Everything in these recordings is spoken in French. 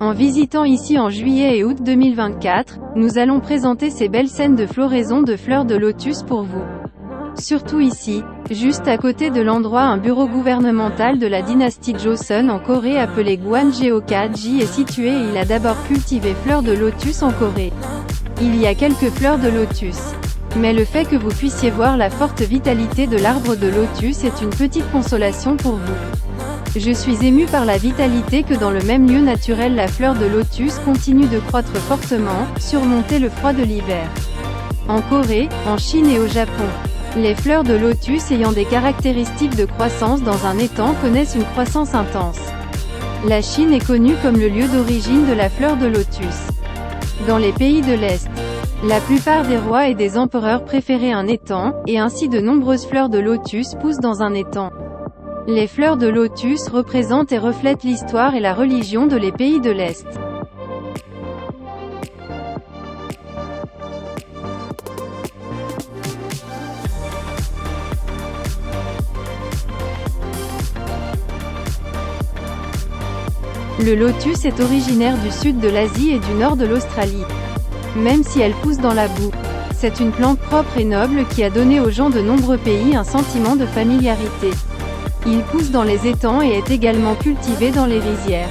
En visitant ici en juillet et août 2024, nous allons présenter ces belles scènes de floraison de fleurs de lotus pour vous. Surtout ici, juste à côté de l'endroit un bureau gouvernemental de la dynastie Joseon en Corée appelé Gwanjeokgaji est situé et il a d'abord cultivé fleurs de lotus en Corée. Il y a quelques fleurs de lotus. Mais le fait que vous puissiez voir la forte vitalité de l'arbre de lotus est une petite consolation pour vous. Je suis ému par la vitalité que dans le même lieu naturel la fleur de lotus continue de croître fortement, surmonter le froid de l'hiver. En Corée, en Chine et au Japon, les fleurs de lotus ayant des caractéristiques de croissance dans un étang connaissent une croissance intense. La Chine est connue comme le lieu d'origine de la fleur de lotus. Dans les pays de l'Est, la plupart des rois et des empereurs préféraient un étang, et ainsi de nombreuses fleurs de lotus poussent dans un étang. Les fleurs de lotus représentent et reflètent l'histoire et la religion de les pays de l'Est. Le lotus est originaire du sud de l'Asie et du nord de l'Australie. Même si elle pousse dans la boue, c'est une plante propre et noble qui a donné aux gens de nombreux pays un sentiment de familiarité. Il pousse dans les étangs et est également cultivé dans les rizières.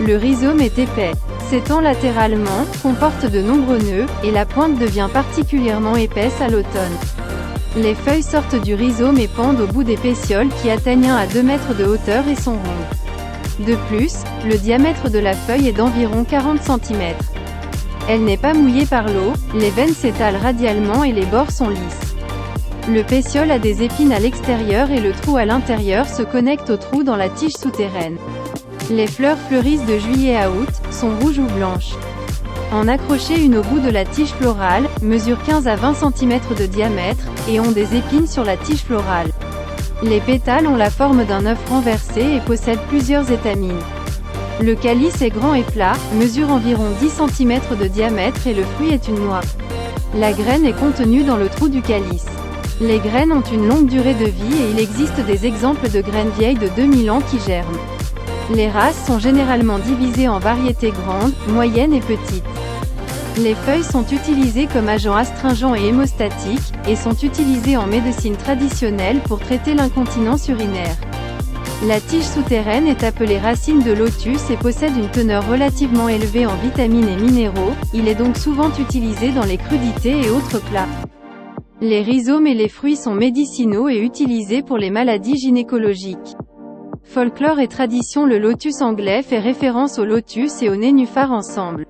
Le rhizome est épais, s'étend latéralement, comporte de nombreux nœuds, et la pointe devient particulièrement épaisse à l'automne. Les feuilles sortent du rhizome et pendent au bout des pétioles qui atteignent 1 à 2 mètres de hauteur et sont rondes. De plus, le diamètre de la feuille est d'environ 40 cm. Elle n'est pas mouillée par l'eau, les veines s'étalent radialement et les bords sont lisses. Le pétiole a des épines à l'extérieur et le trou à l'intérieur se connecte au trou dans la tige souterraine. Les fleurs fleurissent de juillet à août, sont rouges ou blanches. En accrocher une au bout de la tige florale, mesurent 15 à 20 cm de diamètre, et ont des épines sur la tige florale. Les pétales ont la forme d'un œuf renversé et possèdent plusieurs étamines. Le calice est grand et plat, mesure environ 10 cm de diamètre et le fruit est une noix. La graine est contenue dans le trou du calice. Les graines ont une longue durée de vie et il existe des exemples de graines vieilles de 2000 ans qui germent. Les races sont généralement divisées en variétés grandes, moyennes et petites. Les feuilles sont utilisées comme agents astringents et hémostatiques, et sont utilisées en médecine traditionnelle pour traiter l'incontinence urinaire. La tige souterraine est appelée racine de lotus et possède une teneur relativement élevée en vitamines et minéraux, il est donc souvent utilisé dans les crudités et autres plats. Les rhizomes et les fruits sont médicinaux et utilisés pour les maladies gynécologiques. Folklore et tradition. Le lotus anglais fait référence au lotus et au nénuphar ensemble.